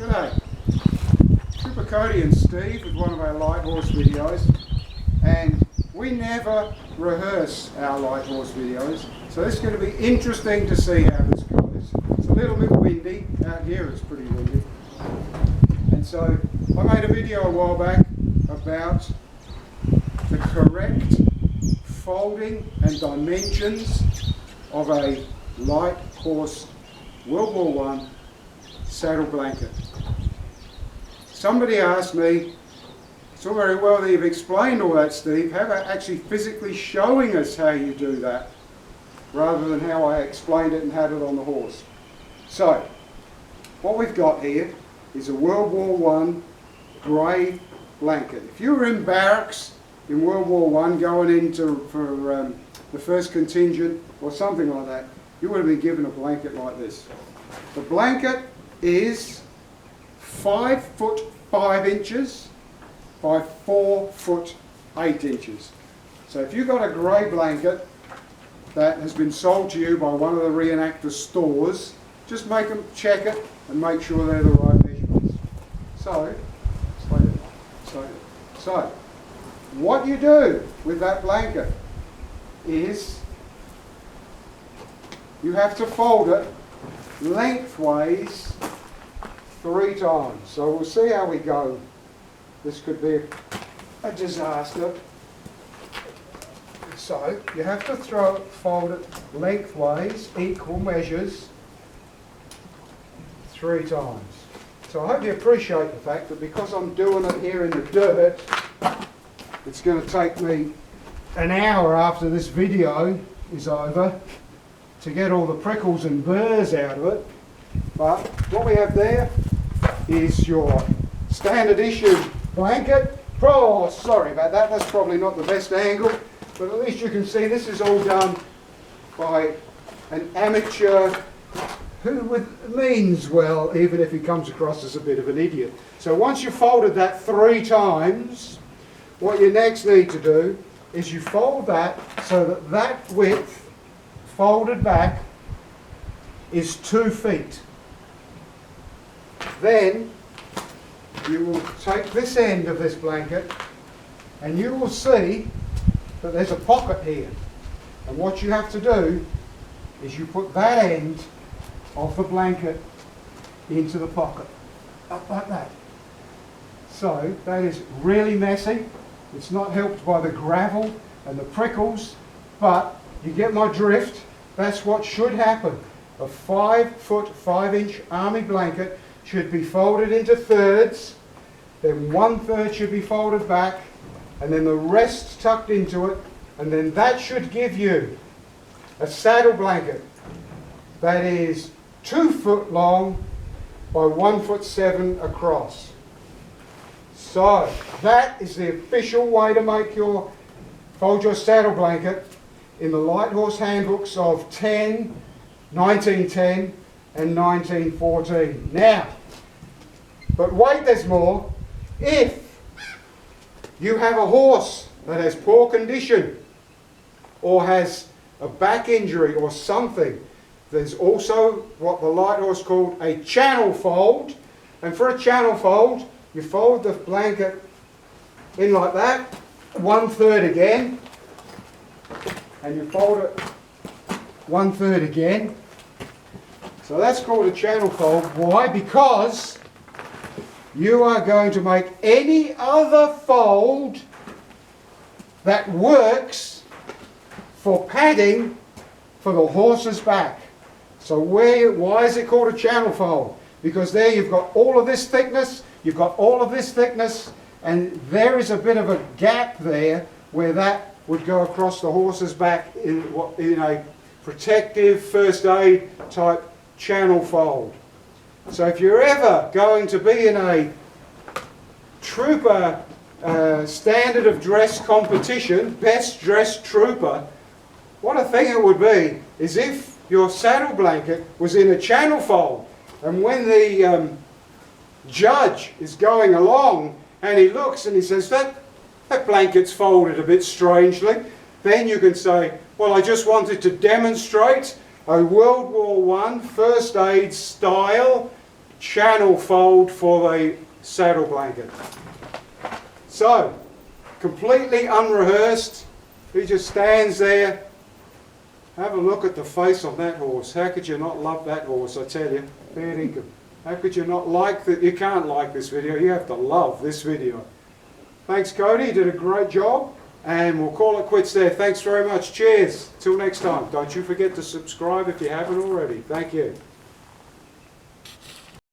G'day, Super Cody and Steve with one of our light horse videos, and we never rehearse our light horse videos, so this is going to be interesting to see how this goes. It's a little bit windy, out here it's pretty windy, and so I made a video a while back about the correct folding and dimensions of a light horse World War I saddle blanket. Somebody asked me, it's all very well that you've explained all that, Steve, how about actually physically showing us how you do that rather than how I explained it and had it on the horse. So what we've got here is a World War I grey blanket. If you were in barracks in World War I going into for the first contingent or something like that, you would have been given a blanket like this. The blanket is 5 foot 5 inches by 4 foot 8 inches. So if you've got a grey blanket that has been sold to you by one of the reenactor stores, just make them check it and make sure they're the right measurements. So what you do with that blanket is you have to fold it lengthways 3 times. So we'll see how we go. This could be a disaster. So you have to fold it lengthways, equal measures, 3 times. So I hope you appreciate the fact that because I'm doing it here in the dirt, it's going to take me an hour after this video is over to get all the prickles and burrs out of it. But what we have there is your standard issue blanket. Oh, sorry about that, that's probably not the best angle, but at least you can see this is all done by an amateur who means well, even if he comes across as a bit of an idiot. So once you've folded that 3 times, what you next need to do is you fold that so that that width folded back is 2 feet. Then you will take this end of this blanket and you will see that there's a pocket here. And what you have to do is you put that end of the blanket into the pocket, up like that. So that is really messy. It's not helped by the gravel and the prickles, but you get my drift. That's what should happen. A 5 foot 5 inch army blanket should be folded into thirds, then 1/3 should be folded back, and then the rest tucked into it, and then that should give you a saddle blanket that is 2 foot long by 1 foot 7 across. So that is the official way to fold your saddle blanket in the light horse handbooks of 1910 and 1914. Now, but wait, there's more. If you have a horse that has poor condition or has a back injury or something, there's also what the light horse called a channel fold. And for a channel fold, you fold the blanket in like that, 1/3 again, and you fold it 1/3 again. So that's called a channel fold. Why? Because you are going to make any other fold that works for padding for the horse's back. So why is it called a channel fold? Because there you've got all of this thickness, you've got all of this thickness, and there is a bit of a gap there where that would go across the horse's back in a protective first aid type channel fold. So if you're ever going to be in a trooper standard of dress competition, best dressed trooper, what a thing it would be is if your saddle blanket was in a channel fold, and when the judge is going along and he looks and he says, that blanket's folded a bit strangely, then you can say, well, I just wanted to demonstrate a World War I first aid style channel fold for the saddle blanket. So, completely unrehearsed, he just stands there. Have a look at the face on that horse. How could you not love that horse, I tell you? Fair dinkum. How could you not like that? You can't like this video, you have to love this video. Thanks Cody, you did a great job, and we'll call it quits there. Thanks very much, cheers. Till next time. Don't you forget to subscribe if you haven't already. Thank you.